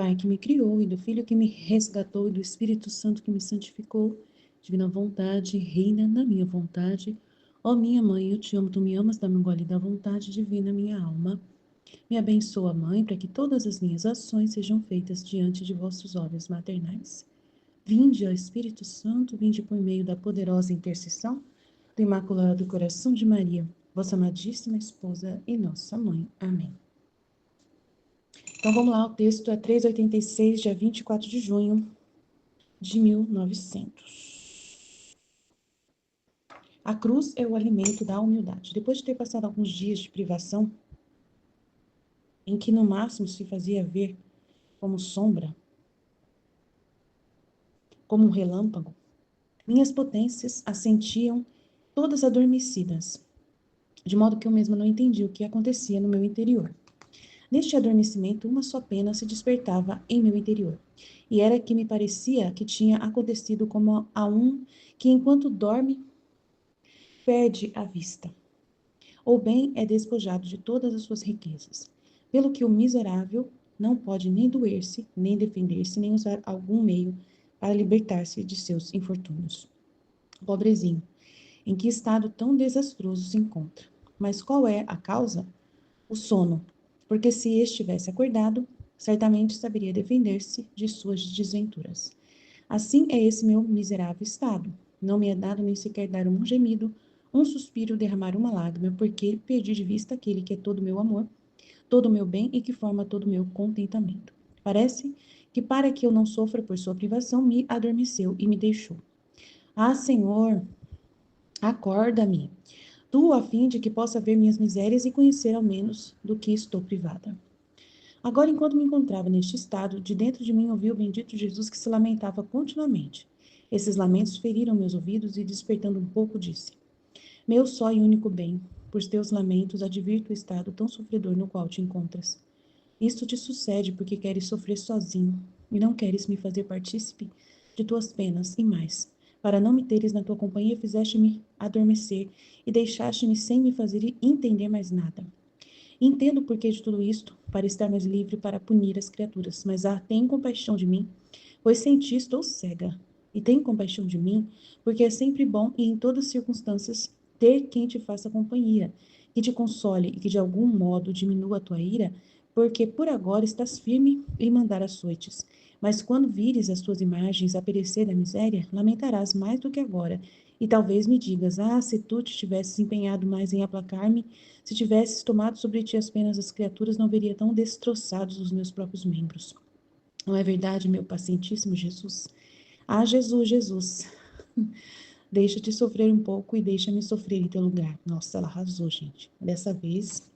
Pai que me criou, e do Filho que me resgatou, e do Espírito Santo que me santificou. Divina vontade, reina na minha vontade. Ó minha mãe, eu te amo, tu me amas, dá-me um gole da vontade divina, minha alma. Me abençoa, Mãe, para que todas as minhas ações sejam feitas diante de vossos olhos maternais. Vinde, ó Espírito Santo, vinde por meio da poderosa intercessão do Imaculado Coração de Maria, vossa amadíssima esposa e nossa mãe. Amém. Então vamos lá, o texto é 386, dia 24 de junho de 1900. A cruz é o alimento da humildade. Depois de ter passado alguns dias de privação, em que no máximo se fazia ver como sombra, como um relâmpago, minhas potências assentiam todas adormecidas, de modo que eu mesma não entendia o que acontecia no meu interior. Neste adormecimento, uma só pena se despertava em meu interior, e era que me parecia que tinha acontecido como a um que, enquanto dorme, perde a vista. Ou bem é despojado de todas as suas riquezas, pelo que o miserável não pode nem doer-se, nem defender-se, nem usar algum meio para libertar-se de seus infortúnios. Pobrezinho, em que estado tão desastroso se encontra? Mas qual é a causa? O sono, porque se estivesse acordado, certamente saberia defender-se de suas desventuras. Assim é esse meu miserável estado. Não me é dado nem sequer dar um gemido, um suspiro, derramar uma lágrima, porque perdi de vista aquele que é todo o meu amor, todo o meu bem e que forma todo o meu contentamento. Parece que, para que eu não sofra por sua privação, me adormeceu e me deixou. Ah, Senhor, acorda-me, tu, a fim de que possa ver minhas misérias e conhecer ao menos do que estou privada. Agora, enquanto me encontrava neste estado, de dentro de mim ouvi o bendito Jesus que se lamentava continuamente. Esses lamentos feriram meus ouvidos e, despertando um pouco, disse: Meu só e único bem, por teus lamentos advirto o estado tão sofredor no qual te encontras. Isto te sucede porque queres sofrer sozinho e não queres me fazer partícipe de tuas penas, e mais, para não me teres na tua companhia, fizeste-me adormecer e deixaste-me sem me fazer entender mais nada. Entendo o porquê de tudo isto, para estar mais livre para punir as criaturas, mas tem compaixão de mim, pois sem ti estou cega. E tem compaixão de mim, porque é sempre bom e em todas as circunstâncias ter quem te faça companhia, que te console e que de algum modo diminua a tua ira, porque por agora estás firme em mandar açoites. Mas quando vires as tuas imagens a perecer da miséria, lamentarás mais do que agora, e talvez me digas: Ah, se tu te tivesses empenhado mais em aplacar-me, se tivesses tomado sobre ti as penas das criaturas, não veria tão destroçados os meus próprios membros. Não é verdade, meu pacientíssimo Jesus? Ah, Jesus, Jesus, deixa-te sofrer um pouco e deixa-me sofrer em teu lugar. Nossa, ela arrasou, gente. Dessa vez,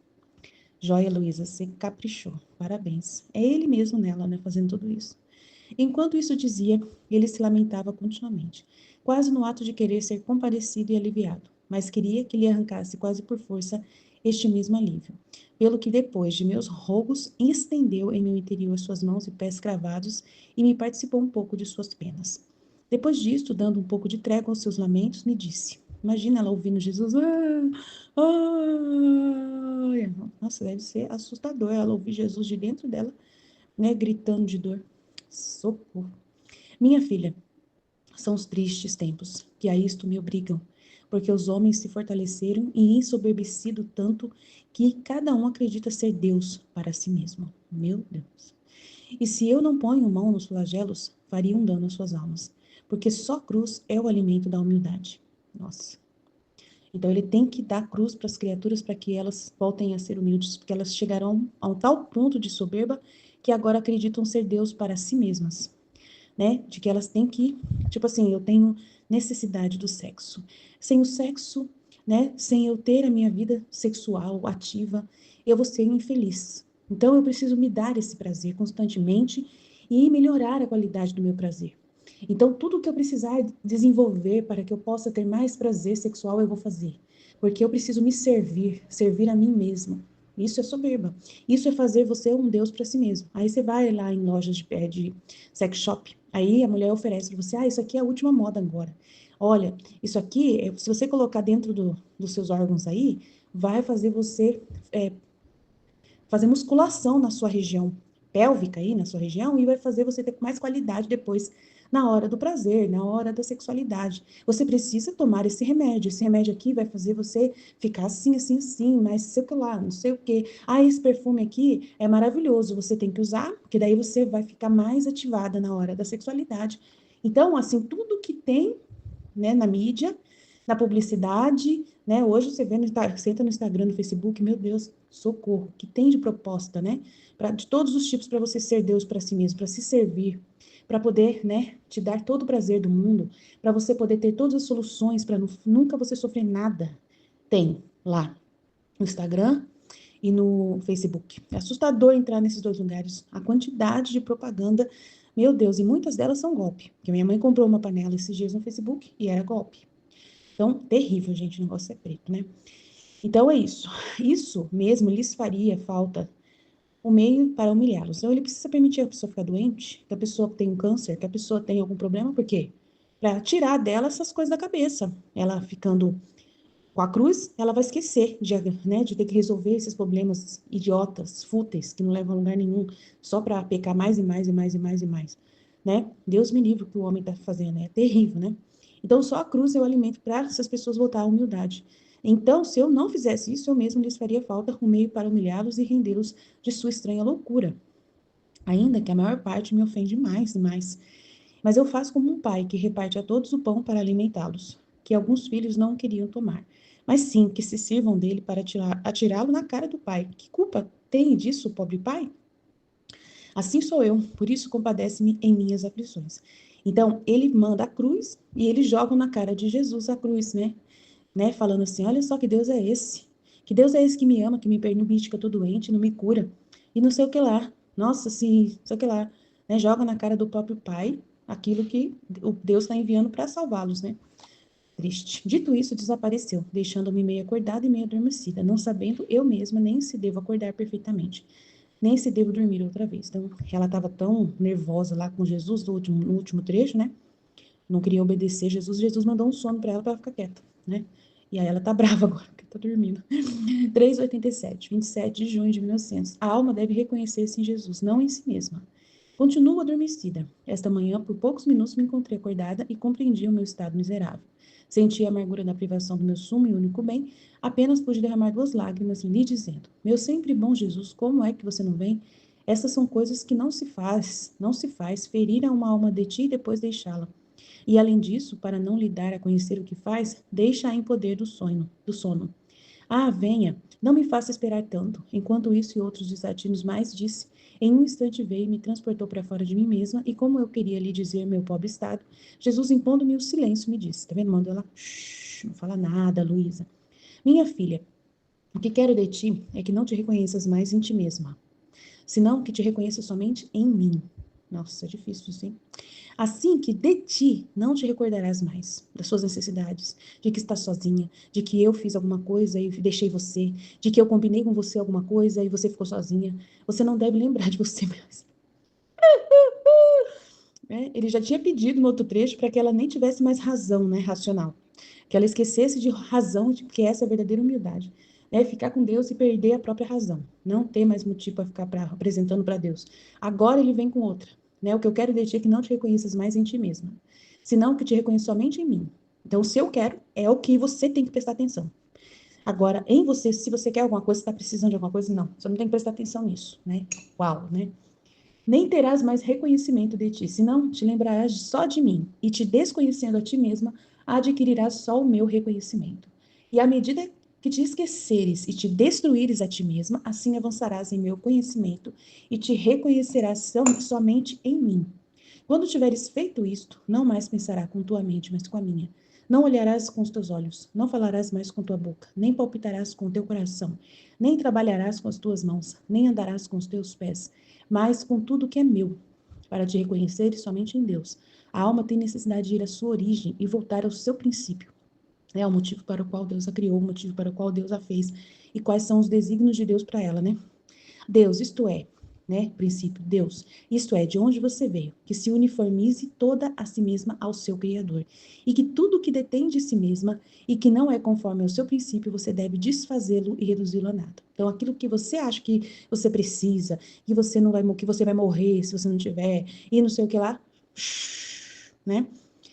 joia, Luísa, você caprichou. Parabéns. É ele mesmo nela, né, fazendo tudo isso. Enquanto isso dizia, ele se lamentava continuamente, quase no ato de querer ser compadecido e aliviado, mas queria que lhe arrancasse quase por força este mesmo alívio. Pelo que, depois de meus rogos, estendeu em meu interior suas mãos e pés cravados e me participou um pouco de suas penas. Depois disto, dando um pouco de trégua aos seus lamentos, me disse: Imagina ela ouvindo Jesus. Nossa, deve ser assustador ela ouvir Jesus de dentro dela, né, gritando de dor. Socorro. Minha filha, são os tristes tempos que a isto me obrigam, porque os homens se fortaleceram e ensoberbecido tanto que cada um acredita ser Deus para si mesmo. Meu Deus. E se eu não ponho mão nos flagelos, faria um dano às suas almas, porque só cruz é o alimento da humildade. Nossa. Então ele tem que dar cruz para as criaturas para que elas voltem a ser humildes, porque elas chegarão a um tal ponto de soberba que agora acreditam ser Deus para si mesmas, né? De que elas têm que, tipo assim, eu tenho necessidade do sexo. Sem o sexo, né? Sem eu ter a minha vida sexual ativa, eu vou ser infeliz. Então eu preciso me dar esse prazer constantemente e melhorar a qualidade do meu prazer. Então, tudo que eu precisar desenvolver para que eu possa ter mais prazer sexual, eu vou fazer. Porque eu preciso me servir, servir a mim mesma. Isso é soberba. Isso é fazer você um Deus para si mesmo. Aí você vai lá em lojas de sex shop, aí a mulher oferece para você: isso aqui é a última moda agora. Olha, isso aqui, se você colocar dentro dos seus órgãos aí, vai fazer você fazer musculação na sua região pélvica aí na sua região e vai fazer você ter mais qualidade depois na hora do prazer, na hora da sexualidade. Você precisa tomar esse remédio. Esse remédio aqui vai fazer você ficar assim, assim, assim, mas sei que lá, não sei o quê. Ah, esse perfume aqui é maravilhoso, você tem que usar, porque daí você vai ficar mais ativada na hora da sexualidade. Então, assim, tudo que tem, né, na mídia, na publicidade, né? Hoje você vê você entra no Instagram, no Facebook, meu Deus, socorro, que tem de proposta, né? De todos os tipos para você ser Deus para si mesmo, para se servir, para poder, né, te dar todo o prazer do mundo, para você poder ter todas as soluções para nunca você sofrer nada. Tem lá no Instagram e no Facebook. É assustador entrar nesses dois lugares. A quantidade de propaganda, meu Deus, e muitas delas são golpe. Porque minha mãe comprou uma panela esses dias no Facebook e era golpe. Então, terrível, gente, o negócio é preto, né? Então é isso. Isso mesmo lhes faria falta o meio para humilhá-los. Então, ele precisa permitir a pessoa ficar doente, que a pessoa tenha um câncer, que a pessoa tenha algum problema, por quê? Para tirar dela essas coisas da cabeça. Ela ficando com a cruz, ela vai esquecer né, de ter que resolver esses problemas idiotas, fúteis, que não levam a lugar nenhum, só para pecar mais e mais e mais e mais e mais, né? Deus me livre o que o homem está fazendo, é terrível, né? Então, só a cruz é o alimento para essas pessoas voltar à humildade. Então, se eu não fizesse isso, eu mesmo lhes faria falta um meio para humilhá-los e rendê-los de sua estranha loucura. Ainda que a maior parte me ofende mais e mais. Mas eu faço como um pai que reparte a todos o pão para alimentá-los, que alguns filhos não queriam tomar, mas sim que se sirvam dele para atirá-lo na cara do pai. Que culpa tem disso, pobre pai? Assim sou eu, por isso compadece-me em minhas aflições. Então, ele manda a cruz e eles jogam na cara de Jesus a cruz, né? Falando assim, olha só que Deus é esse. Que Deus é esse que me ama, que me permite que eu tô doente, não me cura. E não sei o que lá. Nossa, assim, não sei o que lá. Né? Joga na cara do próprio pai aquilo que o Deus está enviando para salvá-los, né? Triste. Dito isso, desapareceu, deixando-me meio acordada e meio adormecida, não sabendo eu mesma nem se devo acordar perfeitamente, nem se devo dormir outra vez. Então, ela estava tão nervosa lá com Jesus no último trecho, né? Não queria obedecer Jesus mandou um sono para ela ficar quieta, né? E aí ela tá brava agora, porque tá dormindo. 3:87, 27 de junho de 1900. A alma deve reconhecer-se em Jesus, não em si mesma. Continuo adormecida. Esta manhã, por poucos minutos, me encontrei acordada e compreendi o meu estado miserável. Senti a amargura da privação do meu sumo e único bem, apenas pude derramar 2 lágrimas lhe dizendo: Meu sempre bom Jesus, como é que você não vem? Essas são coisas que não se faz ferir a uma alma de ti e depois deixá-la. E além disso, para não lhe dar a conhecer o que faz, deixa-a em poder do sono. Ah, venha, não me faça esperar tanto. Enquanto isso e outros desatinos mais disse, em um instante veio e me transportou para fora de mim mesma, e como eu queria lhe dizer meu pobre estado, Jesus, impondo-me o silêncio, me disse, tá vendo? Mandou ela, shh, não fala nada, Luísa. Minha filha, o que quero de ti é que não te reconheças mais em ti mesma, senão que te reconheças somente em mim. Nossa, é difícil isso, hein? Assim que de ti não te recordarás mais das suas necessidades, de que estás sozinha, de que eu fiz alguma coisa e deixei você, de que eu combinei com você alguma coisa e você ficou sozinha. Você não deve lembrar de você mesmo. Ele já tinha pedido no outro trecho para que ela nem tivesse mais razão, né, racional. Que ela esquecesse de razão, porque essa é a verdadeira humildade. Ficar com Deus e perder a própria razão. Não ter mais motivo para ficar apresentando para Deus. Agora ele vem com outra. O que eu quero de ti é que não te reconheças mais em ti mesma, senão que te reconheça somente em mim. Então, se eu quero, é o que você tem que prestar atenção. Agora, em você, se você quer alguma coisa, está precisando de alguma coisa, não. Você não tem que prestar atenção nisso, né? Uau, né? Nem terás mais reconhecimento de ti, senão te lembrarás só de mim, e te desconhecendo a ti mesma, adquirirás só o meu reconhecimento. E à medida que te esqueceres e te destruíres a ti mesma, assim avançarás em meu conhecimento e te reconhecerás somente em mim. Quando tiveres feito isto, não mais pensarás com tua mente, mas com a minha. Não olharás com os teus olhos, não falarás mais com tua boca, nem palpitarás com o teu coração, nem trabalharás com as tuas mãos, nem andarás com os teus pés, mas com tudo que é meu, para te reconhecer somente em Deus. A alma tem necessidade de ir à sua origem e voltar ao seu princípio. É o motivo para o qual Deus a criou, o motivo para o qual Deus a fez, e quais são os desígnios de Deus para ela, né? Deus, isto é, né? Princípio, Deus. Isto é, de onde você veio, que se uniformize toda a si mesma ao seu Criador. E que tudo que detém de si mesma e que não é conforme ao seu princípio, você deve desfazê-lo e reduzi-lo a nada. Então, aquilo que você acha que você precisa, que você vai morrer se você não tiver, e não sei o que lá, né?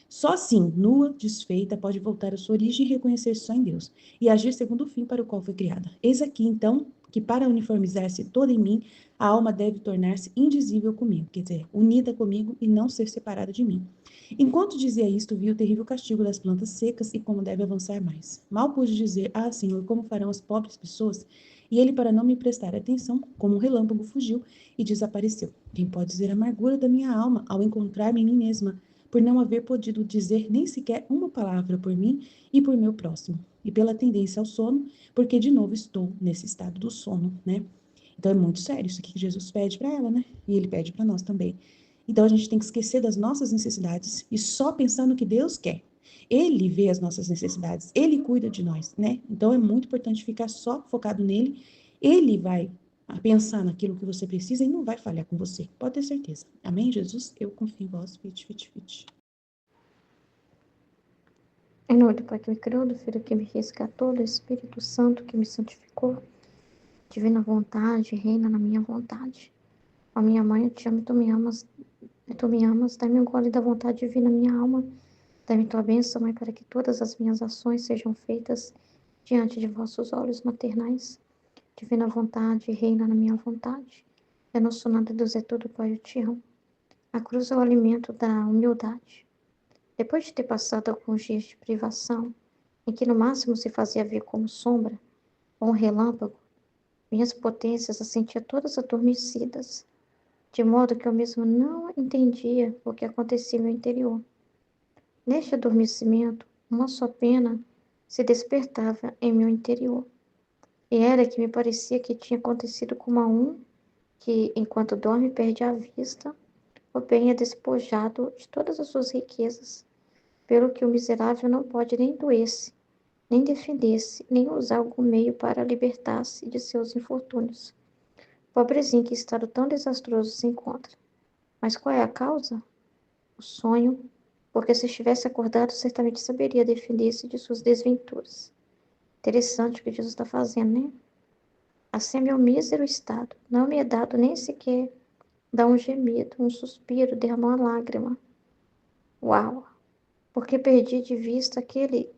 Só assim, nua, desfeita, pode voltar à sua origem e reconhecer só em Deus, e agir segundo o fim para o qual foi criada. Eis aqui, então, que para uniformizar-se toda em mim, a alma deve tornar-se indizível comigo, quer dizer, unida comigo e não ser separada de mim. Enquanto dizia isto, vi o terrível castigo das plantas secas e como deve avançar mais. Mal pude dizer, ah, Senhor, como farão as pobres pessoas? E ele, para não me prestar atenção, como um relâmpago, fugiu e desapareceu. Quem pode dizer a amargura da minha alma ao encontrar-me em mim mesma, por não haver podido dizer nem sequer uma palavra por mim e por meu próximo, e pela tendência ao sono, porque de novo estou nesse estado do sono, né? Então é muito sério isso aqui que Jesus pede para ela, né? E ele pede para nós também. Então a gente tem que esquecer das nossas necessidades e só pensar no que Deus quer. Ele vê as nossas necessidades, ele cuida de nós, né? Então é muito importante ficar só focado nele. Ele vai pensar naquilo que você precisa e não vai falhar com você. Pode ter certeza. Amém, Jesus? Eu confio em vós. Fit, fit, fit. Em nome do Pai que me criou, do Filho que me resgatou, do Espírito Santo que me santificou, divina vontade, reina na minha vontade. Ó minha mãe, eu te amo e tu me amas, dá-me um gole da vontade divina, minha alma. Dá-me tua bênção, Mãe, para que todas as minhas ações sejam feitas diante de vossos olhos maternais. Divina vontade, reina na minha vontade. Eu não sou nada, Deus é tudo, Pai, eu te amo. A cruz é o alimento da humildade. Depois de ter passado alguns dias de privação, em que no máximo se fazia ver como sombra ou um relâmpago, minhas potências as sentia todas adormecidas, de modo que eu mesmo não entendia o que acontecia no meu interior. Neste adormecimento, uma só pena se despertava em meu interior, e era que me parecia que tinha acontecido como a um que, enquanto dorme, perde a vista, ou bem é despojado de todas as suas riquezas, pelo que o miserável não pode nem doer-se, nem defender-se, nem usar algum meio para libertar-se de seus infortúnios. Pobrezinho, que estado tão desastroso se encontra. Mas qual é a causa? O sonho, porque se estivesse acordado, certamente saberia defender-se de suas desventuras. Interessante o que Jesus está fazendo, né? Assim é meu mísero estado. Não me é dado nem sequer dar um gemido, um suspiro, derramar uma lágrima. Uau! Porque perdi de vista aquele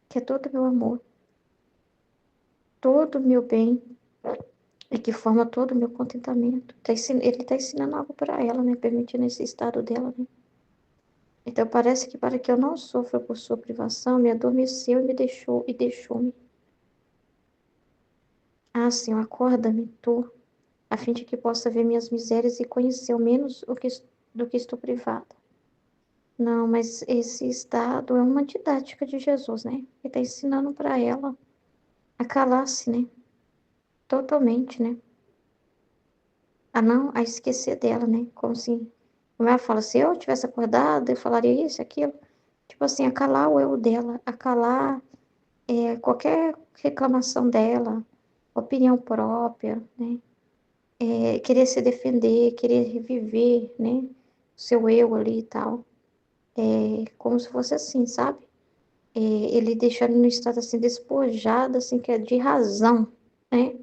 que é todo meu amor, todo o meu bem e que forma todo o meu contentamento. Ele está ensinando algo para ela, né? Permitindo esse estado dela, né? Então parece que para que eu não sofra por sua privação, me adormeceu e me deixou-me. Ah, Senhor, acorda-me, tu, a fim de que possa ver minhas misérias e conhecer ao menos do que estou privada. Não, mas esse estado é uma didática de Jesus, né? Ele está ensinando para ela a calar-se, né? Totalmente, né? A esquecer dela, né? Como ela fala, se eu tivesse acordado, eu falaria isso, aquilo. Tipo assim, a calar o eu dela, a calar qualquer reclamação dela, opinião própria, né? Querer se defender, querer reviver, né? O seu eu ali e tal. Como se fosse assim, sabe? Ele deixar no estado assim, despojado, assim, que é de razão, né?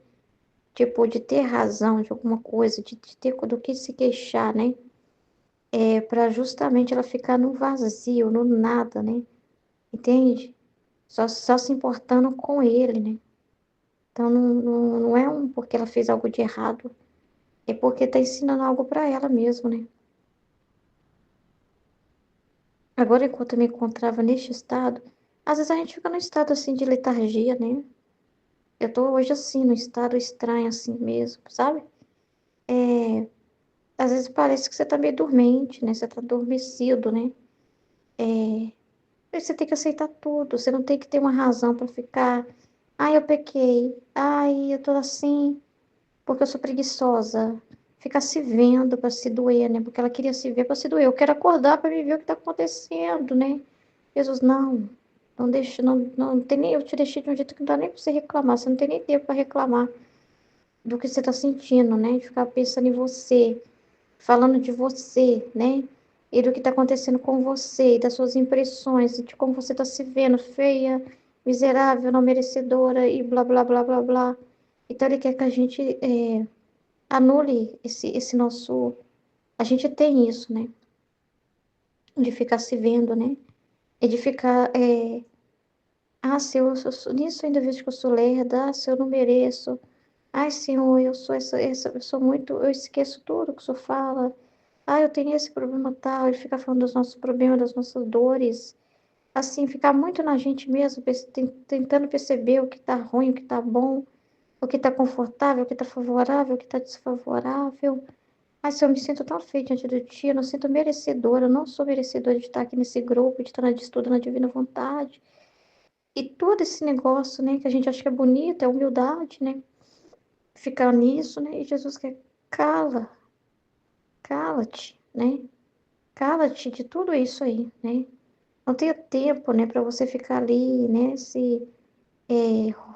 Tipo, de ter razão de alguma coisa, de ter do que se queixar, né? Para justamente ela ficar no vazio, no nada, né? Entende? Só se importando com ele, né? Então, não é porque ela fez algo de errado, é porque tá ensinando algo para ela mesmo, né? Agora, enquanto eu me encontrava neste estado, às vezes a gente fica no estado assim de letargia, né? Eu tô hoje assim, no estado estranho assim mesmo, sabe? Às vezes parece que você tá meio dormente, né? Você tá adormecido, né? Você tem que aceitar tudo, você não tem que ter uma razão para ficar. Ai, eu pequei. Ai, eu tô assim porque eu sou preguiçosa. Ficar se vendo para se doer, né? Porque ela queria se ver para se doer. Eu quero acordar para me ver o que tá acontecendo, né? Jesus, não. Não deixa, não tem nem, eu te deixei de um jeito que não dá nem para você reclamar. Você não tem nem tempo para reclamar. do que você está sentindo, né? De ficar pensando em você, falando de você, né? E do que está acontecendo com você, e das suas impressões, e de como você está se vendo feia, miserável, não merecedora, e blá, blá, blá, blá, blá. Então, ele quer que a gente anule esse nosso. A gente tem isso, né? De ficar se vendo, né? E de ficar. Se nisso eu ainda vejo que eu sou lerda, se eu não mereço. Ai, Senhor, eu sou eu sou muito. Eu esqueço tudo que o Senhor fala. Eu tenho esse problema tal. Ele fica falando dos nossos problemas, das nossas dores. Assim, ficar muito na gente mesmo, tentando perceber o que tá ruim, o que tá bom, o que tá confortável, o que tá favorável, o que tá desfavorável. Ai, se eu me sinto tão feia diante do Ti, eu não sinto merecedora, eu não sou merecedora de estar aqui nesse grupo, de estar de estudo na Divina Vontade. E todo esse negócio, né, que a gente acha que é bonito, é humildade, né? Ficar nisso, né? E Jesus quer, cala-te, né? Cala-te de tudo isso aí, né? Não tenha tempo, né, para você ficar ali, né,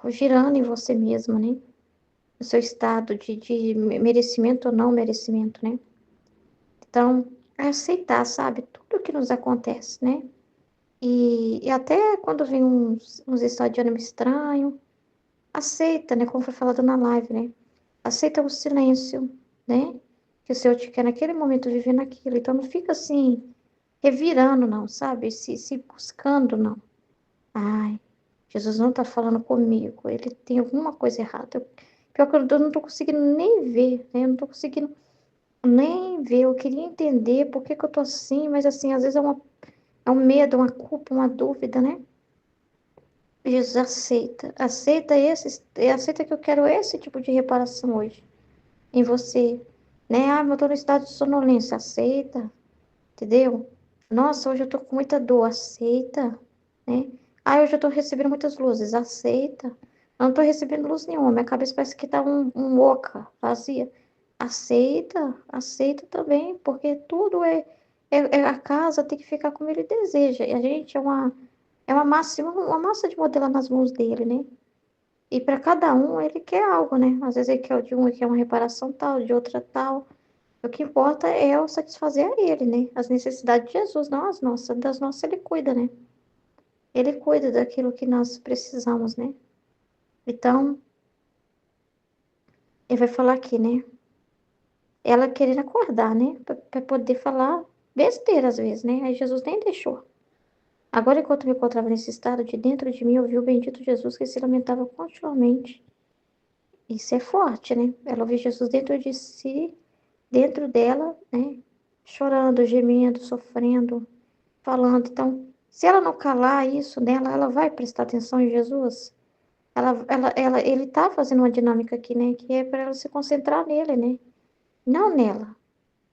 girando em você mesmo, né? O seu estado de merecimento ou não merecimento, né? Então, é aceitar, sabe, tudo que nos acontece, né? E até quando vem uns estados de ânimo estranho, aceita, né? Como foi falado na live, né? Aceita o silêncio, né? Que o Senhor te quer naquele momento vivendo aquilo. Então não fica assim, revirando, não, sabe? Se buscando, não. Ai, Jesus não tá falando comigo. Ele tem alguma coisa errada. Pior que eu não tô conseguindo nem ver, né? Eu não tô conseguindo nem ver. Eu queria entender por que que eu tô assim, mas assim, às vezes é um medo, uma culpa, uma dúvida, né? Jesus aceita. Aceita que eu quero esse tipo de reparação hoje em você, né? Mas eu tô no estado de sonolência, aceita, entendeu? Nossa, hoje eu tô com muita dor, aceita, né? Hoje eu tô recebendo muitas luzes, aceita. Eu não tô recebendo luz nenhuma, minha cabeça parece que tá um oca, vazia. Aceita também, porque tudo a casa tem que ficar como ele deseja. E a gente uma massa de modelo nas mãos dele, né? E para cada um ele quer algo, né? Às vezes ele quer de um, ele quer uma reparação tal, de outra tal. O que importa é eu satisfazer a ele, né? As necessidades de Jesus, não as nossas. Das nossas ele cuida, né? Ele cuida daquilo que nós precisamos, né? Então, ele vai falar aqui, né? Ela querendo acordar, né? Para poder falar besteira às vezes, né? Aí Jesus nem deixou. Agora, enquanto me encontrava nesse estado, de dentro de mim, ouvi o bendito Jesus que se lamentava continuamente. Isso é forte, né? Ela ouviu Jesus dentro de si, dentro dela, né? Chorando, gemendo, sofrendo, falando. Então, se ela não calar isso nela, ela vai prestar atenção em Jesus. Ele está fazendo uma dinâmica aqui, né? Que é para ela se concentrar nele, né? Não nela.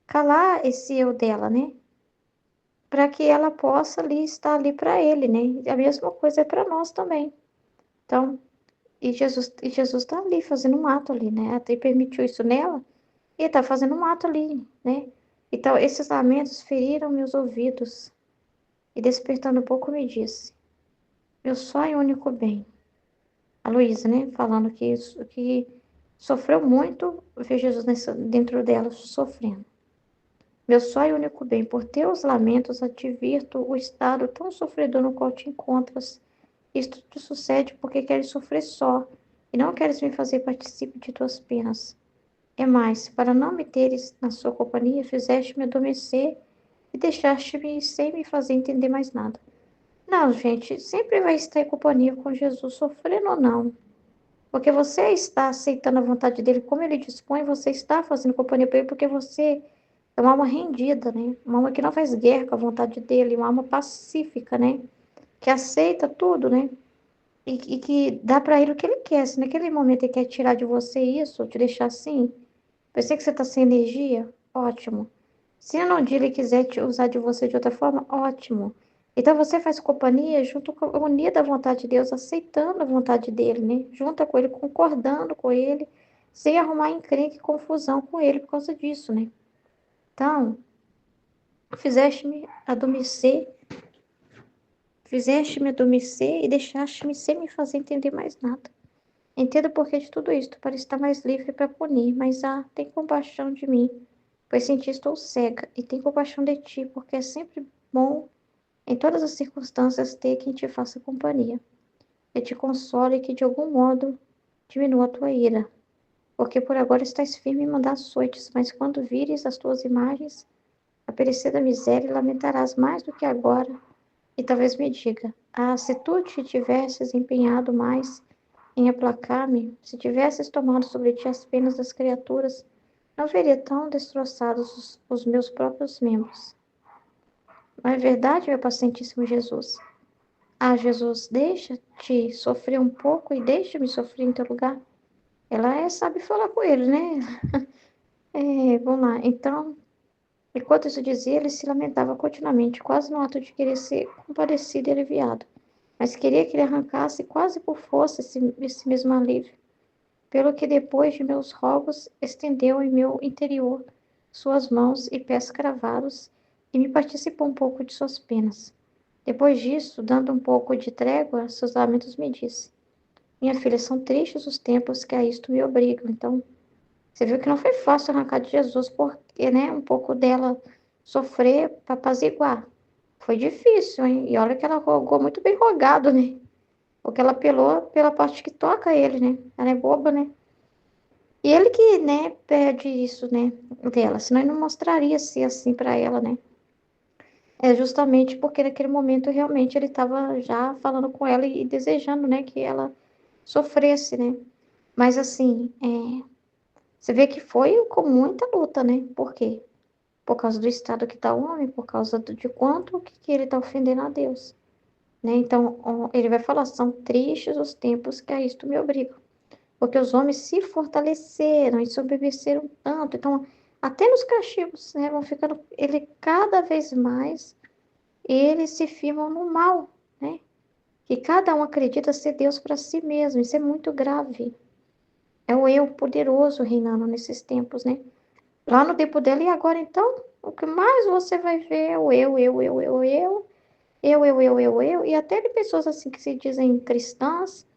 Calar esse eu dela, né? Para que ela possa ali estar ali para ele, né? E a mesma coisa é para nós também. Então, e Jesus está ali fazendo um ato ali, né? Até permitiu isso nela. E está fazendo um ato ali, né? Então, esses lamentos feriram meus ouvidos. E despertando um pouco me disse: meu só e único bem. A Luísa, né? Falando que sofreu muito, ver Jesus dentro dela sofrendo. Meu só e único bem, por teus lamentos advirto o estado tão sofredor no qual te encontras. Isto te sucede porque queres sofrer só, e não queres me fazer partícipe de tuas penas. É mais, para não me teres na sua companhia, fizeste-me adormecer e deixaste-me sem me fazer entender mais nada. Não, gente, sempre vai estar em companhia com Jesus, sofrendo ou não. Porque você está aceitando a vontade dele como ele dispõe, você está fazendo companhia para ele, porque você é uma alma rendida, né? Uma alma que não faz guerra com a vontade dele, uma alma pacífica, né? Que aceita tudo, né? E que dá para ele o que ele quer. Se naquele momento ele quer tirar de você isso, te deixar assim, pensei que você está sem energia, ótimo. Se no dia ele quiser te usar de você de outra forma, ótimo. Então você faz companhia junto com unida à vontade de Deus, aceitando a vontade dele, né? Junta com ele, concordando com ele, sem arrumar encrenca e confusão com ele por causa disso, né? Então, fizeste-me adormecer, fizeste-me adormecer e deixaste-me sem me fazer entender mais nada. Entendo o porquê de tudo isto, para estar mais livre para punir, mas tem compaixão de mim, pois sem ti estou cega, e tem compaixão de ti, porque é sempre bom, em todas as circunstâncias, ter quem te faça companhia, que te console e que de algum modo diminua a tua ira, porque por agora estás firme em mandar açoites, mas quando vires as tuas imagens, a perecer da miséria, lamentarás mais do que agora, e talvez me diga, se tu te tivesses empenhado mais em aplacar-me, se tivesses tomado sobre ti as penas das criaturas, não veria tão destroçados os meus próprios membros. Não é verdade, meu pacientíssimo Jesus? Jesus, deixa-te sofrer um pouco e deixa-me sofrer em teu lugar. Ela sabe falar com ele, né? Vamos lá. Então, enquanto isso dizia, ele se lamentava continuamente, quase no ato de querer ser compadecido e aliviado. Mas queria que ele arrancasse quase por força esse mesmo alívio. Pelo que depois de meus rogos, estendeu em meu interior suas mãos e pés cravados e me participou um pouco de suas penas. Depois disso, dando um pouco de trégua a seus lamentos, me disse: Minha filha, são tristes os tempos que a isto me obrigam. Então, você viu que não foi fácil arrancar de Jesus, porque, né, um pouco dela sofrer para apaziguar. Foi difícil, hein? E olha que ela rogou muito bem rogado, né? Porque ela apelou pela parte que toca a ele, né? Ela é boba, né? E ele que, né, pede isso, né, dela, senão ele não mostraria ser assim para ela, né? É justamente porque naquele momento realmente ele estava já falando com ela e desejando, né, que ela sofresse, né? Mas assim, você vê que foi com muita luta, né? Por quê? Por causa do estado que está o homem, por causa de quanto que ele está ofendendo a Deus, né? Então, ele vai falar, são tristes os tempos que a isto me obrigam. Porque os homens se fortaleceram e sobreviveceram tanto. Então, até nos castigos, né, vão ficando, ele cada vez mais, eles se firmam no mal, né? Que cada um acredita ser Deus para si mesmo. Isso é muito grave. É o eu poderoso reinando nesses tempos, né? Lá no tempo dela e agora, então, o que mais você vai ver é o eu. E até de pessoas assim que se dizem cristãs,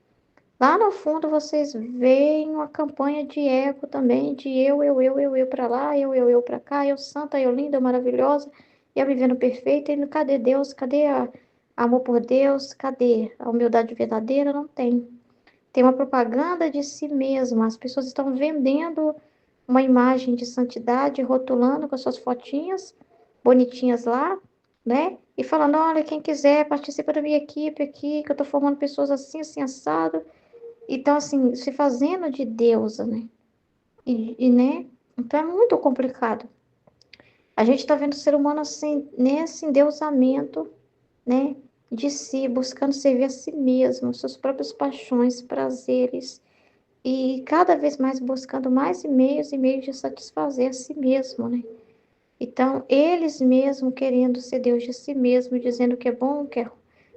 lá no fundo vocês veem uma campanha de ego também, de eu para lá, eu para cá, eu santa, eu linda, eu maravilhosa, eu vivendo perfeita, e cadê Deus? Cadê amor por Deus? Cadê a humildade verdadeira? Não tem. Tem uma propaganda de si mesma, as pessoas estão vendendo uma imagem de santidade, rotulando com suas fotinhas bonitinhas lá, né? E falando, olha, quem quiser participa da minha equipe aqui, que eu tô formando pessoas assim, assim, assado. Então, assim, se fazendo de deusa, né? Né? Então é muito complicado. A gente está vendo o ser humano assim, nesse endeusamento, né? De si, buscando servir a si mesmo, suas próprias paixões, prazeres, e cada vez mais buscando mais e meios de satisfazer a si mesmo, né? Então, eles mesmos querendo ser Deus de si mesmo, dizendo o que é bom,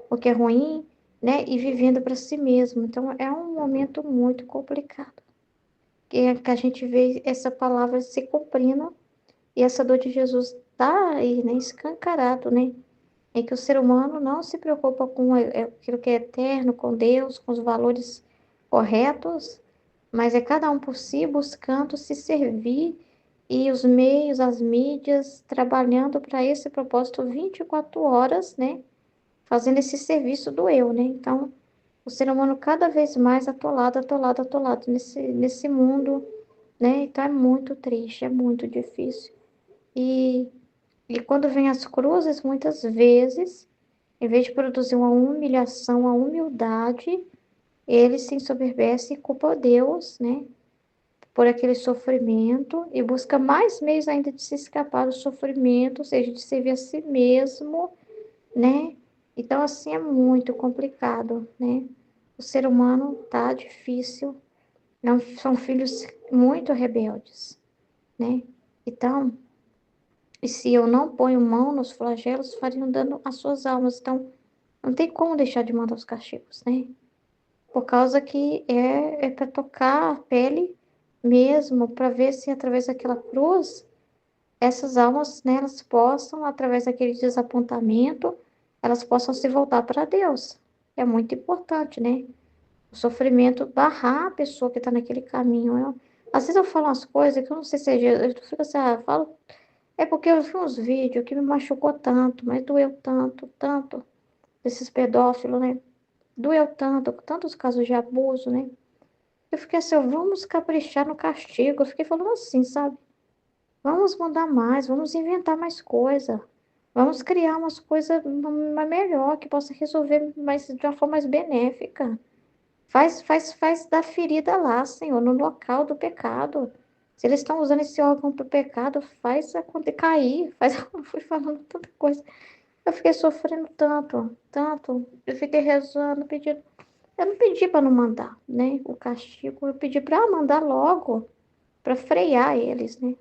o que é ruim, né? E vivendo para si mesmo. Então, é um momento muito complicado. Que a gente vê essa palavra se cumprindo e essa dor de Jesus está aí, né, escancarado, né? Em que o ser humano não se preocupa com aquilo que é eterno, com Deus, com os valores corretos, mas é cada um por si buscando se servir e os meios, as mídias, trabalhando para esse propósito 24 horas, né? Fazendo esse serviço do eu, né? Então, o ser humano cada vez mais atolado nesse mundo, né? Então é muito triste, é muito difícil. E, e quando vem as cruzes, muitas vezes, em vez de produzir uma humilhação, a humildade, ele se ensoberbece e culpa Deus, né? Por aquele sofrimento e busca mais meios ainda de se escapar do sofrimento, ou seja, de servir a si mesmo, né? Então, assim, é muito complicado, né? O ser humano tá difícil, não, são filhos muito rebeldes, né? Então, e se eu não ponho mão nos flagelos, fariam dano às suas almas. Então, não tem como deixar de mandar os castigos, né? Por causa que é para tocar a pele mesmo, para ver se através daquela cruz, essas almas, né, elas possam, através daquele desapontamento, elas possam se voltar para Deus. É muito importante, né? O sofrimento barrar a pessoa que está naquele caminho. Às vezes eu falo umas coisas que eu não sei se eu fico assim, eu falo, é porque eu vi uns vídeos que me machucou tanto, mas doeu tanto, tanto, desses pedófilos, né? Doeu tanto, tantos casos de abuso, né? Eu fiquei assim, vamos caprichar no castigo. Eu fiquei falando assim, sabe? Vamos mandar mais, vamos inventar mais coisa. Vamos criar umas coisas melhor, que possa resolver mais, de uma forma mais benéfica. Faz da ferida lá, Senhor, no local do pecado. Se eles estão usando esse órgão para o pecado, faz cair. Eu fui falando tanta coisa. Eu fiquei sofrendo tanto, tanto. Eu fiquei rezando, pedindo. Eu não pedi para não mandar, né? O castigo. Eu pedi para mandar logo, para frear eles, né?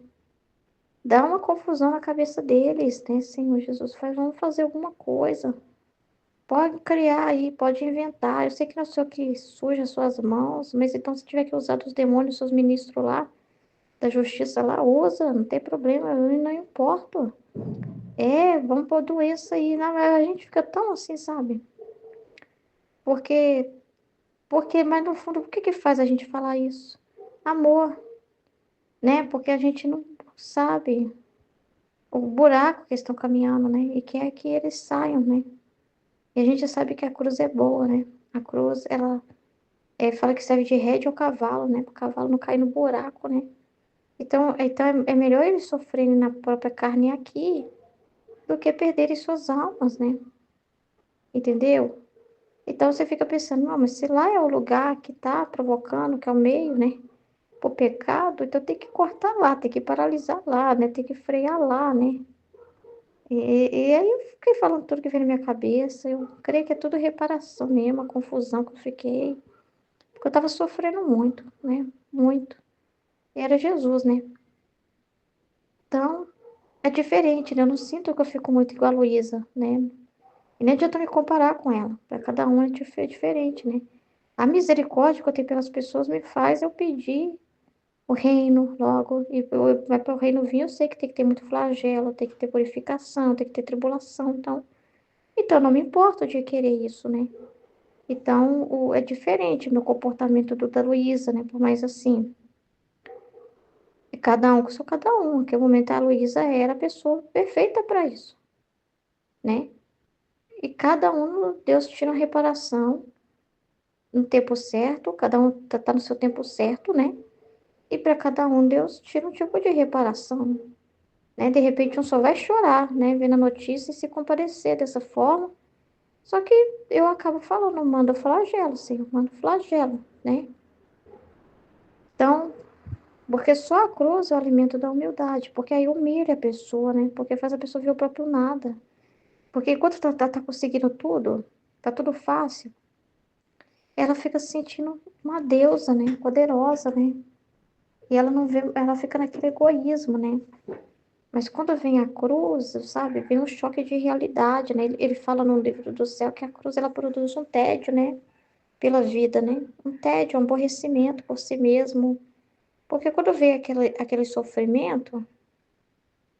Dá uma confusão na cabeça deles, né, Senhor Jesus? Vamos fazer alguma coisa. Pode criar aí, pode inventar. Eu sei que não é o Senhor que suja as suas mãos, mas então se tiver que usar dos demônios, seus ministros lá, da justiça lá, usa, não tem problema, eu não importo. É, vamos pôr doença aí. Não, a gente fica tão assim, sabe? Porque, mas no fundo, o que que faz a gente falar isso? Amor, né? Porque a gente não sabe o buraco que estão caminhando, né? E quer que eles saiam, né? E a gente sabe que a cruz é boa, né? A cruz, ela fala que serve de rede ao cavalo, né? Para o cavalo não cair no buraco, né? Então é melhor eles sofrerem na própria carne aqui do que perderem suas almas, né? Entendeu? Então você fica pensando, não, mas se lá é o lugar que tá provocando, que é o meio, né? Pro pecado, então tem que cortar lá, tem que paralisar lá, né? Tem que frear lá, né? E aí eu fiquei falando tudo que veio na minha cabeça. Eu creio que é tudo reparação mesmo, a confusão que eu fiquei. Porque eu tava sofrendo muito, né? Muito. E era Jesus, né? Então, é diferente, né? Eu não sinto que eu fico muito igual a Luísa, né? E nem adianta me comparar com ela. Para cada um é diferente, né? A misericórdia que eu tenho pelas pessoas me faz eu pedir o reino logo. E vai para o reino vir, eu sei que tem que ter muito flagelo, tem que ter purificação, tem que ter tribulação. Então eu não me importo de querer isso, né? Então, é diferente meu comportamento do da Luísa, né? Por mais assim, cada um, que sou cada um. Naquele momento a Luísa era a pessoa perfeita para isso, né? E cada um, Deus tira uma reparação no tempo certo, cada um tá no seu tempo certo, né? E para cada um, Deus tira um tipo de reparação, né? De repente, um só vai chorar, né? Vendo a notícia e se compadecer dessa forma. Só que eu acabo falando, manda flagelo, Senhor, manda flagelo, né? Então, porque só a cruz é o alimento da humildade, porque aí humilha a pessoa, né? Porque faz a pessoa ver o próprio nada. Porque enquanto tá conseguindo tudo, tá tudo fácil, ela fica se sentindo uma deusa, né? Poderosa, né? E ela não vê, ela fica naquele egoísmo, né? Mas quando vem a cruz, sabe, vem um choque de realidade, né? Ele fala no livro do céu que a cruz ela produz um tédio, né? Pela vida, né? Um tédio, um aborrecimento por si mesmo. Porque quando vem aquele sofrimento,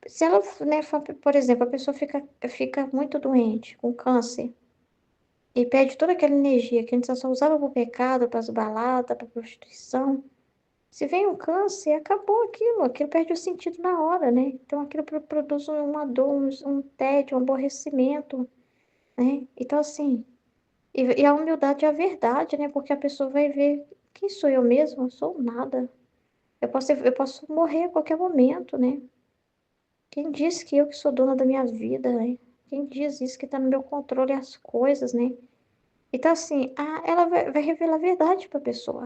se ela, né, por exemplo, a pessoa fica muito doente, com câncer, e perde toda aquela energia que antes ela só usava para o pecado, para as baladas, para a prostituição. Se vem um câncer, acabou aquilo perde o sentido na hora, né? Então aquilo produz uma dor, um tédio, um aborrecimento, né? Então assim, e a humildade é a verdade, né? Porque a pessoa vai ver, quem sou eu mesma? Eu sou nada. Eu posso morrer a qualquer momento, né? Quem disse que eu que sou dona da minha vida, né? Quem diz isso que está no meu controle as coisas, né? Então assim, ela vai revelar a verdade para a pessoa.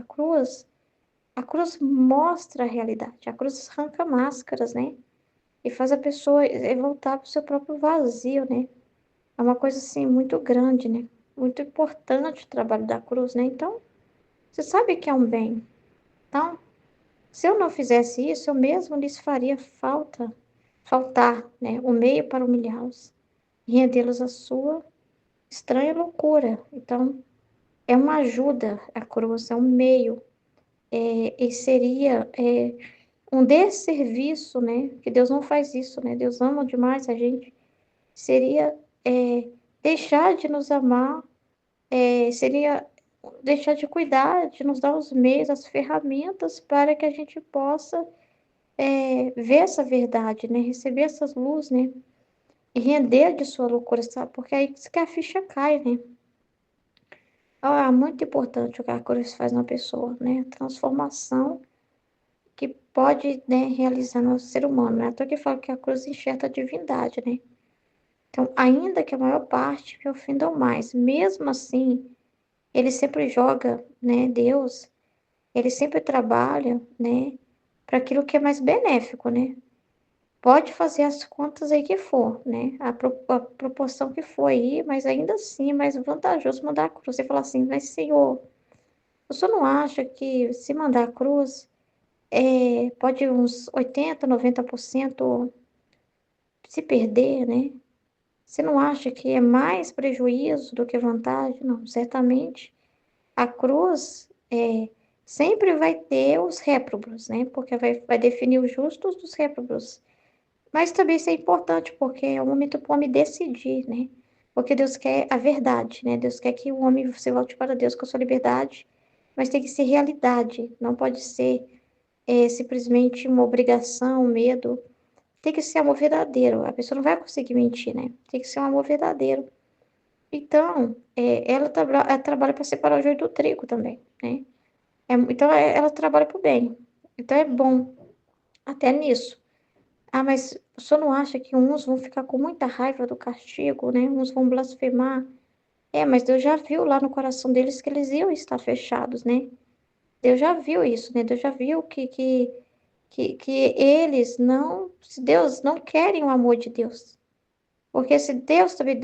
A cruz mostra a realidade, a cruz arranca máscaras, né? E faz a pessoa voltar para o seu próprio vazio, né? É uma coisa, assim, muito grande, né? Muito importante o trabalho da cruz, né? Então, você sabe que é um bem. Então, se eu não fizesse isso, eu mesmo lhes faria faltar, né? O meio para humilhá-los e rendê-los à sua estranha loucura. Então, é uma ajuda, a cruz é um meio, e seria um desserviço, né? Que Deus não faz isso, né? Deus ama demais a gente. Seria deixar de nos amar, seria deixar de cuidar, de nos dar os meios, as ferramentas para que a gente possa ver essa verdade, né? Receber essas luzes, né? E render de sua loucura, sabe? Porque aí que a ficha cai, né? Ah, muito importante o que a cruz faz na pessoa, né? Transformação que pode, né, realizar no ser humano, né? Até que fala que a cruz enxerta a divindade, né? Então, ainda que a maior parte me ofendam mais, mesmo assim, ele sempre joga, né, Deus, ele sempre trabalha, né, para aquilo que é mais benéfico, né? Pode fazer as contas aí que for, né? A proporção que for aí, mas ainda assim é mais vantajoso mandar a cruz. Você fala assim, mas Senhor, o senhor não acha que se mandar a cruz, pode uns 80, 90% se perder, né? Você não acha que é mais prejuízo do que vantagem? Não, certamente. A cruz sempre vai ter os réprobos, né? Porque vai definir os justos dos réprobos. Mas também isso é importante, porque é o momento para o homem decidir, né? Porque Deus quer a verdade, né? Deus quer que o homem se volte para Deus com a sua liberdade, mas tem que ser realidade, não pode ser simplesmente uma obrigação, um medo. Tem que ser amor verdadeiro. A pessoa não vai conseguir mentir, né? Tem que ser um amor verdadeiro. Então, ela trabalha para separar o joio do trigo também, né? Então, ela trabalha para o bem. Então, é bom até nisso. Ah, mas o senhor não acha que uns vão ficar com muita raiva do castigo, né? Uns vão blasfemar. Mas Deus já viu lá no coração deles que eles iam estar fechados, né? Deus já viu isso, né? Deus já viu que eles não, se Deus não querem o amor de Deus. Porque se Deus também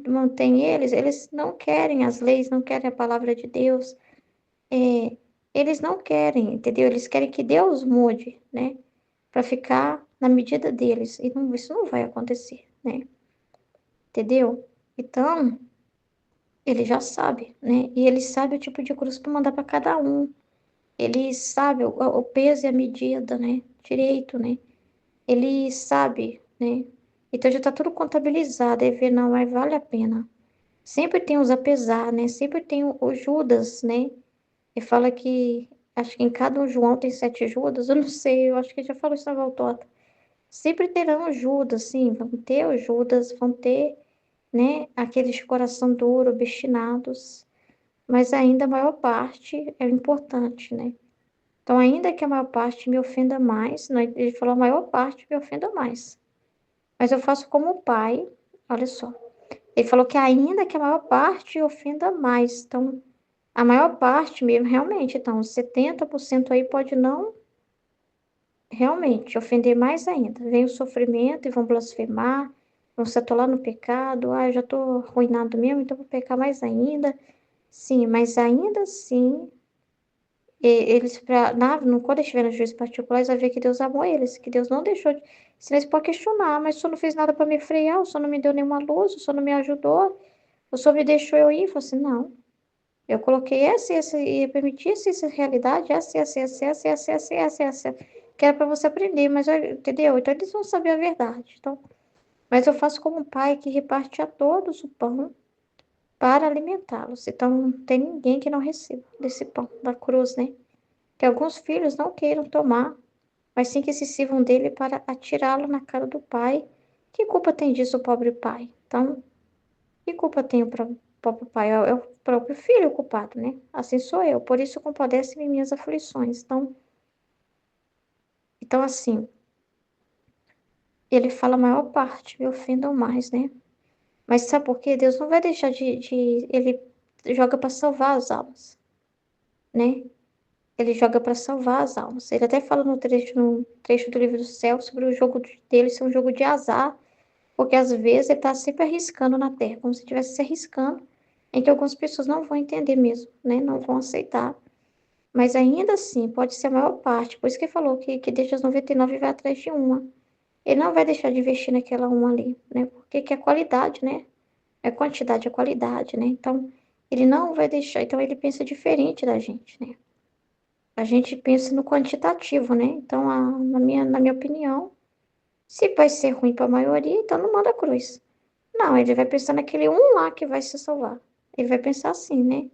mantém eles não querem as leis, não querem a palavra de Deus. É, eles não querem, entendeu? Eles querem que Deus mude, né? Para ficar na medida deles. E não, isso não vai acontecer, né? Entendeu? Então, ele já sabe, né? E ele sabe o tipo de cruz para mandar para cada um. Ele sabe o peso e a medida, né? Direito, né? Ele sabe, né? Então já está tudo contabilizado. Aí vê, não, mas vale a pena. Sempre tem os apesar, né? Sempre tem o Judas, né? E fala que, acho que em cada um João tem 7 Judas, eu não sei, eu acho que já falou isso na Valtota. Sempre terão Judas, sim, vão ter os Judas, vão ter, né, aqueles de coração duro, obstinados, mas ainda a maior parte é importante, né? Então, ainda que a maior parte me ofenda mais, né, ele falou a maior parte me ofenda mais, mas eu faço como pai, olha só. Ele falou que ainda que a maior parte ofenda mais, então, a maior parte mesmo, realmente, então, 70% aí pode não realmente ofender mais ainda. Vem o sofrimento e vão blasfemar, vão se atolar no pecado. Ah, eu já estou arruinado mesmo, então vou pecar mais ainda. Sim, mas ainda assim, eles, quando eles estiverem no juízo particular, eles vão ver que Deus amou eles, que Deus não deixou de. Senão eles podem questionar, mas o senhor não fez nada para me frear, o senhor não me deu nenhuma luz, o senhor não me ajudou, o senhor me deixou eu ir. Eu falei assim, não. Eu coloquei essa e permiti essa realidade, essa, que era para você aprender, mas, entendeu? Então, eles vão saber a verdade. Então, mas eu faço como um pai que reparte a todos o pão para alimentá-los. Então, não tem ninguém que não receba desse pão da cruz, né? Que alguns filhos não queiram tomar, mas sim que se sirvam dele para atirá-lo na cara do pai. Que culpa tem disso o pobre pai? Então, que culpa tem o próprio pai? É o próprio filho o culpado, né? Assim sou eu. Por isso compadece-me em minhas aflições. Então, assim, ele fala a maior parte, me ofendam mais, né? Mas sabe por quê? Deus não vai deixar ele joga para salvar as almas, né? Ele joga para salvar as almas. Ele até fala no trecho do livro do céu sobre o jogo dele ser um jogo de azar, porque às vezes ele está sempre arriscando na terra, como se estivesse se arriscando. Então, algumas pessoas não vão entender mesmo, né? Não vão aceitar. Mas ainda assim, pode ser a maior parte. Por isso que ele falou que deixa as 99 e vai atrás de uma. Ele não vai deixar de investir naquela uma ali, né? Porque que é qualidade, né? É quantidade, é qualidade, né? Então, ele não vai deixar. Então, ele pensa diferente da gente, né? A gente pensa no quantitativo, né? Então, na minha opinião, se vai ser ruim para a maioria, então não manda cruz. Não, ele vai pensar naquele um lá que vai se salvar. Ele vai pensar assim, né?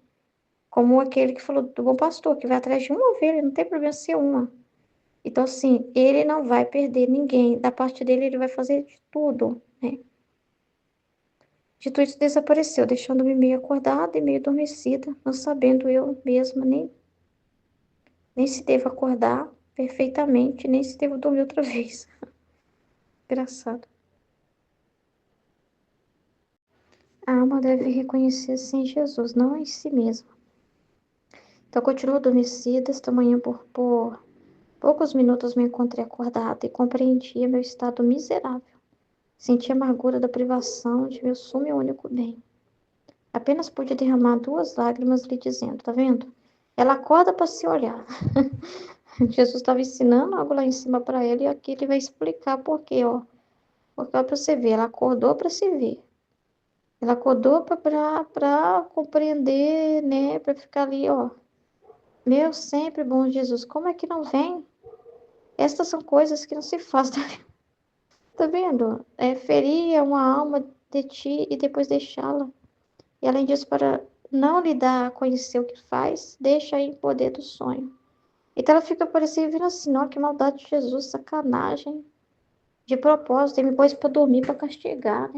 Como aquele que falou do bom pastor, que vai atrás de uma ovelha, não tem problema ser uma. Então, assim, ele não vai perder ninguém. Da parte dele, ele vai fazer de tudo, né? De tudo isso desapareceu, deixando-me meio acordada e meio adormecida, não sabendo eu mesma nem se devo acordar perfeitamente, nem se devo dormir outra vez. Engraçado. A alma deve reconhecer-se em Jesus, não em si mesma. Então, continuo adormecida. Esta manhã, por poucos minutos, me encontrei acordada e compreendia meu estado miserável. Senti a amargura da privação de meu sumo e único bem. Apenas pude derramar 2 lágrimas lhe dizendo, tá vendo? Ela acorda para se olhar. Jesus estava ensinando algo lá em cima para ela e aqui ele vai explicar por quê, ó. Porque ó, para você ver, ela acordou para se ver. Ela acordou para compreender, né? Para ficar ali, ó. Meu sempre bom Jesus, como é que não vem? Estas são coisas que não se faz, tá vendo? Ferir uma alma de ti e depois deixá-la. E além disso, para não lhe dar a conhecer o que faz, deixa aí em poder do sonho. Então ela fica parecendo vindo assim, ó, que maldade de Jesus, sacanagem. De propósito, ele me pôs para dormir, para castigar,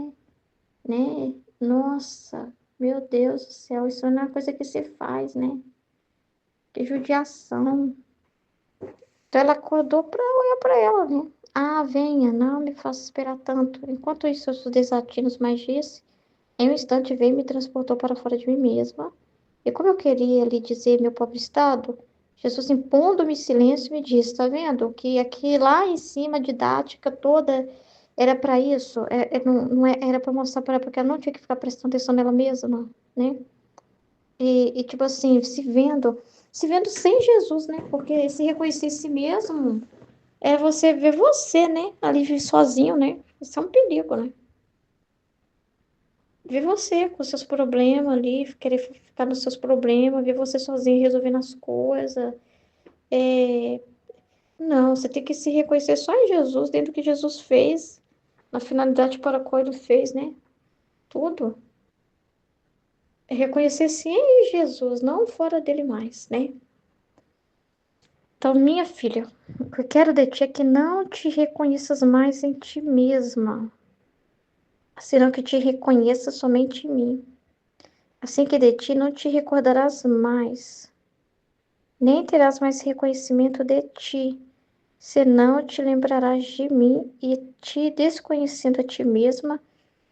né? Nossa, meu Deus do céu, isso não é uma coisa que se faz, né? Que judiação. Então ela acordou para olhar para ela, né? Ah, venha, não me faça esperar tanto. Enquanto isso, os desatinos mais disse, em um instante veio e me transportou para fora de mim mesma. E como eu queria lhe dizer meu pobre estado, Jesus, impondo-me silêncio, me disse, tá vendo? Que aqui lá em cima, a didática toda era para isso, era para mostrar para ela, porque ela não tinha que ficar prestando atenção nela mesma, né? Tipo assim, se vendo sem Jesus, né? Porque se reconhecer em si mesmo é você ver você, né? Ali sozinho, né? Isso é um perigo, né? Ver você com seus problemas ali, querer ficar nos seus problemas, ver você sozinho resolvendo as coisas. É... Não, você tem que se reconhecer só em Jesus, dentro do que Jesus fez, na finalidade para a qual ele fez, né? Tudo. É reconhecer sim em Jesus, não fora dele mais, né? Então, minha filha, o que eu quero de ti é que não te reconheças mais em ti mesma, senão que te reconheça somente em mim. Assim que de ti não te recordarás mais, nem terás mais reconhecimento de ti, senão te lembrarás de mim e te desconhecendo a ti mesma,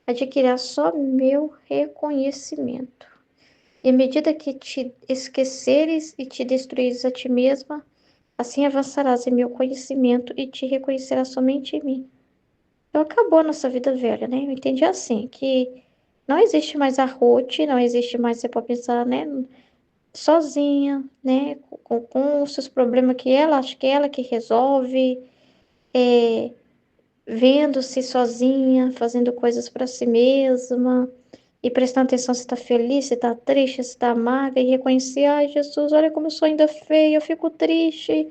adquirirás só meu reconhecimento. E à medida que te esqueceres e te destruires a ti mesma, assim avançarás em meu conhecimento e te reconhecerás somente em mim. Então acabou a nossa vida velha, né? Eu entendi assim, que não existe mais a Ruth, não existe mais você pode pensar, né? Sozinha, né? Com os seus problemas que ela acha que é ela que resolve, é, vendo-se sozinha, fazendo coisas para si mesma, e prestando atenção se está feliz, se está triste, se está amarga, e reconhecer, ai Jesus, olha como eu sou ainda feia, eu fico triste.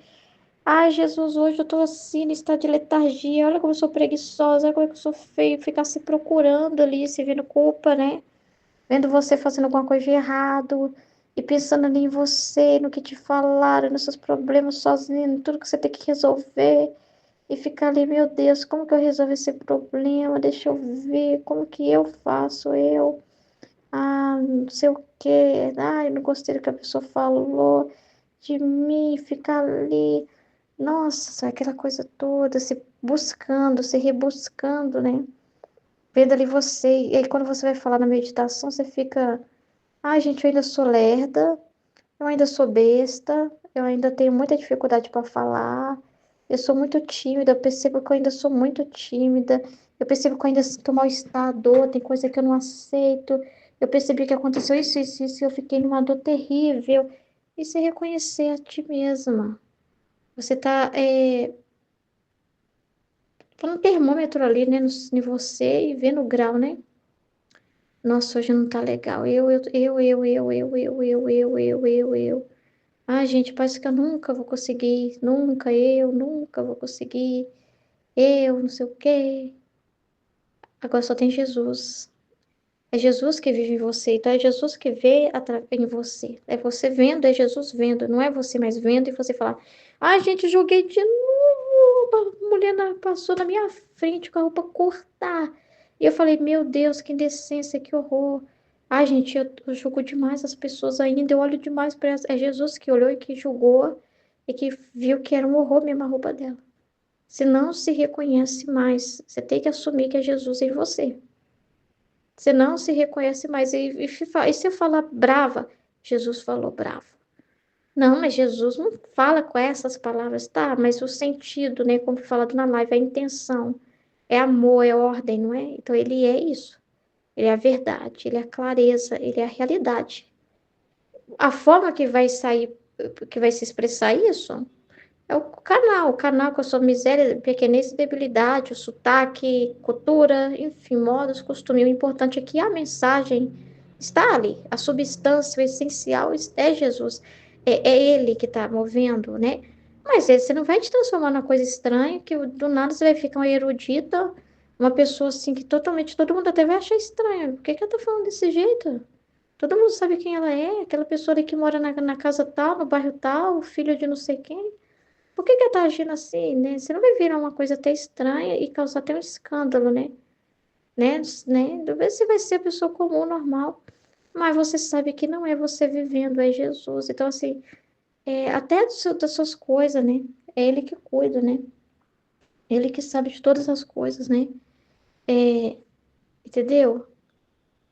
Ai Jesus, hoje eu tô assim, no estado de letargia, olha como eu sou preguiçosa, olha como eu sou feia, ficar se procurando ali, se vendo culpa, né? Vendo você fazendo alguma coisa de errado e pensando ali em você, no que te falaram, nos seus problemas sozinho, em tudo que você tem que resolver e ficar ali, meu Deus, como que eu resolvo esse problema? Deixa eu ver, como que eu faço, não sei o quê, ai, não gostei do que a pessoa falou de mim, ficar ali, nossa, aquela coisa toda, se buscando, se rebuscando, né? Vendo ali você, e aí quando você vai falar na meditação, você fica, ai, gente, eu ainda sou lerda, eu ainda sou besta, eu ainda tenho muita dificuldade para falar, eu sou muito tímida, eu percebo que eu ainda sou muito tímida, eu percebo que eu ainda sinto mal-estar, dor, tem coisa que eu não aceito, eu percebi que aconteceu isso, e eu fiquei numa dor terrível. E se reconhecer a ti mesma. Você tá pondo um termômetro ali, né, em você e vendo o grau, né? Nossa, hoje não tá legal. Eu. Ai, gente, parece que eu nunca vou conseguir. Nunca vou conseguir. Não sei o quê. Agora só tem Jesus. É Jesus que vive em você, então é Jesus que vê em você. É você vendo, é Jesus vendo, não é você mais vendo e você falar, ai, gente, joguei de novo, a mulher passou na minha frente com a roupa curta. E eu falei, meu Deus, que indecência, que horror. Ai, gente, eu julgo demais as pessoas ainda, eu olho demais para elas. É Jesus que olhou e que julgou e que viu que era um horror mesmo a roupa dela. Se não se reconhece mais, você tem que assumir que é Jesus em você. Você não se reconhece mais. E se eu falar brava? Jesus falou brava. Não, mas Jesus não fala com essas palavras, tá? Mas o sentido, né? Como foi falado na live, a intenção. É amor, é ordem, não é? Então ele é isso. Ele é a verdade, ele é a clareza, ele é a realidade. A forma que vai sair, que vai se expressar isso, é o canal com a sua miséria, pequenez e debilidade, o sotaque, cultura, enfim, modos, costumes. O importante é que a mensagem está ali, a substância, o essencial é Jesus. É Ele que está movendo, né? Mas você não vai te transformar numa coisa estranha, que do nada você vai ficar uma erudita, uma pessoa assim que totalmente, todo mundo até vai achar estranho. Por que que ela tá falando desse jeito? Todo mundo sabe quem ela é, aquela pessoa ali que mora na casa tal, no bairro tal, filho de não sei quem. Por que que ela tá agindo assim, né? Você não vai virar uma coisa até estranha e causar até um escândalo, né? Talvez você vai ser a pessoa comum, normal, mas você sabe que não é você vivendo, é Jesus. Então, assim, até das suas coisas, né? É Ele que cuida, né? Ele que sabe de todas as coisas, né? É, entendeu?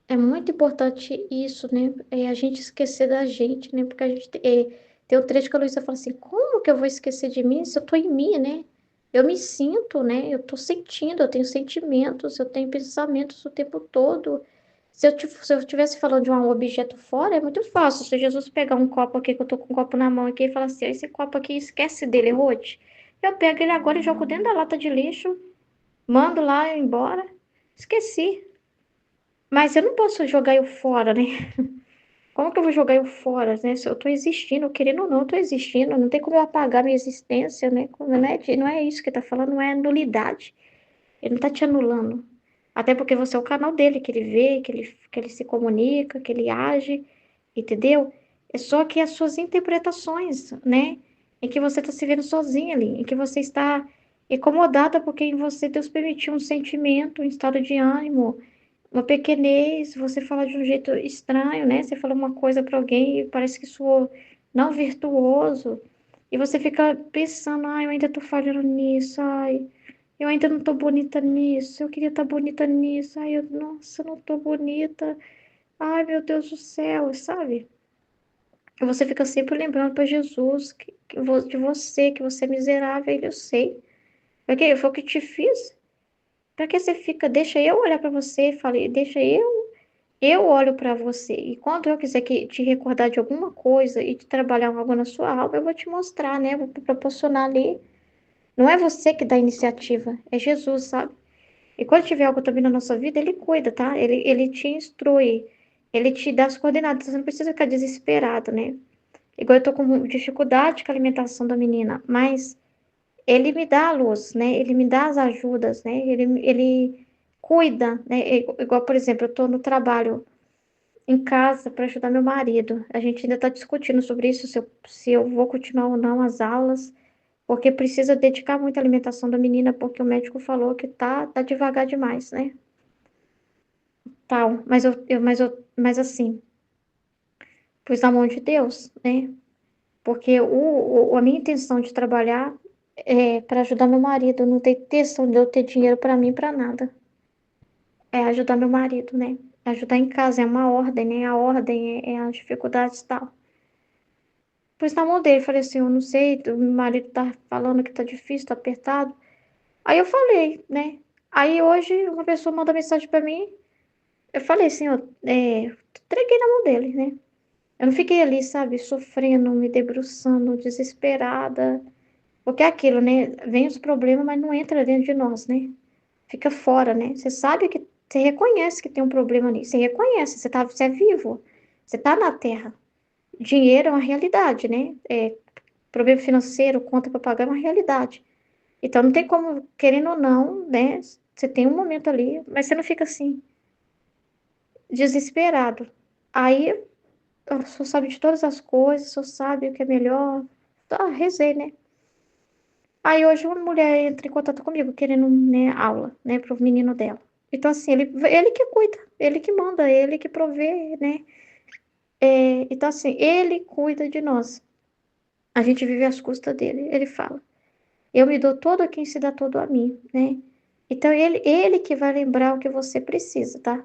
É muito importante isso, né? É a gente esquecer da gente, né? Porque a gente tem o trecho que a Luísa fala assim: como que eu vou esquecer de mim se eu tô em mim, né? Eu me sinto, né? Eu tô sentindo, eu tenho sentimentos, eu tenho pensamentos o tempo todo. Se eu estivesse falando de um objeto fora, é muito fácil. Se Jesus pegar um copo aqui, que eu tô com um copo na mão aqui, e falar assim: "Ó, esse copo aqui, esquece dele, Ruth." Eu pego ele agora e jogo dentro da lata de lixo, mando lá embora. Esqueci. Mas eu não posso jogar eu fora, né? Como que eu vou jogar eu fora, né? Se eu tô existindo, querendo ou não, eu tô existindo. Não tem como eu apagar minha existência, né? Não é isso que tá falando, não é nulidade. Ele não tá te anulando. Até porque você é o canal dele, que ele vê, que ele se comunica, que ele age, entendeu? É só que as suas interpretações, né? Em que você tá se vendo sozinha ali, em que você está incomodada porque em você Deus permitiu um sentimento, um estado de ânimo, uma pequenez, você fala de um jeito estranho, né? Você fala uma coisa para alguém e parece que soou não virtuoso. E você fica pensando, ai, eu ainda tô falhando nisso, ai, eu ainda não tô bonita nisso, eu queria estar bonita nisso, ai, nossa, eu não tô bonita, ai, meu Deus do céu, sabe? E você fica sempre lembrando para Jesus de você, que você é miserável, e eu sei. Porque foi o que te fiz. Para que você fica, deixa eu olhar para você, falei, deixa eu olho para você e quando eu quiser te recordar de alguma coisa e te trabalhar algo na sua alma, eu vou te mostrar, né? Eu vou te proporcionar ali. Não é você que dá a iniciativa, é Jesus, sabe? E quando tiver algo também na nossa vida, ele cuida, tá? Ele te instrui, ele te dá as coordenadas. Você não precisa ficar desesperado, né? Igual eu tô com dificuldade com a alimentação da menina, mas ele me dá a luz, né? Ele me dá as ajudas, né? Ele cuida, né? Igual, por exemplo, eu tô no trabalho em casa para ajudar meu marido. A gente ainda está discutindo sobre isso, se eu vou continuar ou não as aulas, porque precisa dedicar muita alimentação da menina, porque o médico falou que tá devagar demais, né? Tal, mas assim, pus na mão de Deus, né? Porque a minha intenção de trabalhar é para ajudar meu marido, não tem intenção de eu ter dinheiro para mim, para nada. É ajudar meu marido, né? Ajudar em casa, é uma ordem, né? A ordem é as dificuldades e tal. Pus na mão dele, falei assim, eu não sei, o meu marido tá falando que tá difícil, tá apertado. Aí eu falei, né? Aí hoje uma pessoa manda mensagem pra mim, eu falei assim, ó, entreguei na mão dele, né? Eu não fiquei ali, sabe, sofrendo, me debruçando, desesperada. Porque é aquilo, né? Vem os problemas, mas não entra dentro de nós, né? Fica fora, né? Você sabe que, você reconhece que tem um problema ali, você reconhece, você é vivo, você tá na Terra. Dinheiro é uma realidade, né? Problema financeiro, conta para pagar é uma realidade. Então não tem como, querendo ou não, né? Você tem um momento ali, mas você não fica assim. desesperado. Aí, o senhor sabe de todas as coisas, o senhor sabe o que é melhor. Tá, rezei, né? Aí hoje uma mulher entra em contato comigo, querendo, né, aula, né, pro menino dela. Então, assim, ele que cuida, ele que manda, ele que provê, né? Então, assim, ele cuida de nós. A gente vive às custas dele. Ele fala, eu me dou todo a quem se dá todo a mim, né? Então, ele que vai lembrar o que você precisa, tá?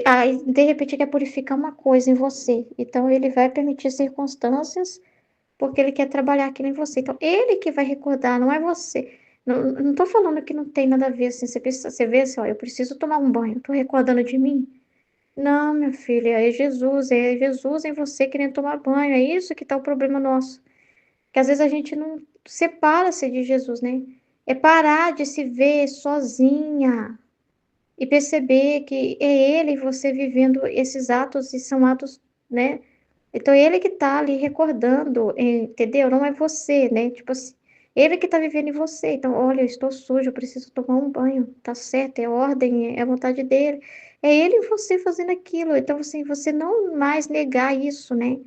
Aí, de repente, quer purificar uma coisa em você. Então, ele vai permitir circunstâncias porque ele quer trabalhar aquilo em você. Então, ele que vai recordar, não é você. Não tô falando que não tem nada a ver, assim, você vê assim, ó, eu preciso tomar um banho, tô recordando de mim? Não, minha filha, é Jesus em você querendo tomar banho, é isso que tá o problema nosso. Que às vezes a gente não separa-se de Jesus, né? É parar de se ver sozinha e perceber que é Ele e você vivendo esses atos e são atos, né? Então, ele que tá ali recordando, entendeu? Não é você, né? Tipo assim, ele que tá vivendo em você. Então, olha, eu estou sujo, eu preciso tomar um banho. Tá certo, é ordem, é a vontade dele. É ele e você fazendo aquilo. Então, assim, você não mais negar isso, né?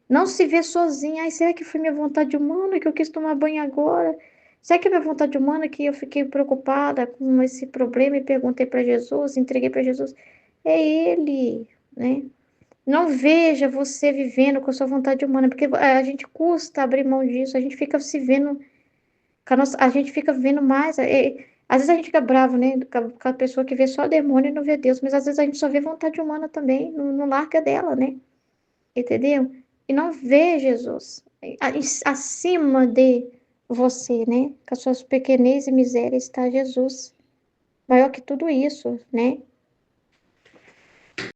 Não se ver sozinha. Ai, será que foi minha vontade humana que eu quis tomar banho agora? Será que é minha vontade humana que eu fiquei preocupada com esse problema e perguntei para Jesus, entreguei para Jesus? É ele, né? Não veja você vivendo com a sua vontade humana, porque a gente custa abrir mão disso, a gente fica se vendo, a gente fica vendo mais. Às vezes a gente fica bravo, né, com a pessoa que vê só demônio e não vê Deus, mas às vezes a gente só vê vontade humana também, não larga dela, né? Entendeu? E não vê Jesus acima de você, né? Com as suas pequenez e misérias está Jesus, maior que tudo isso, né?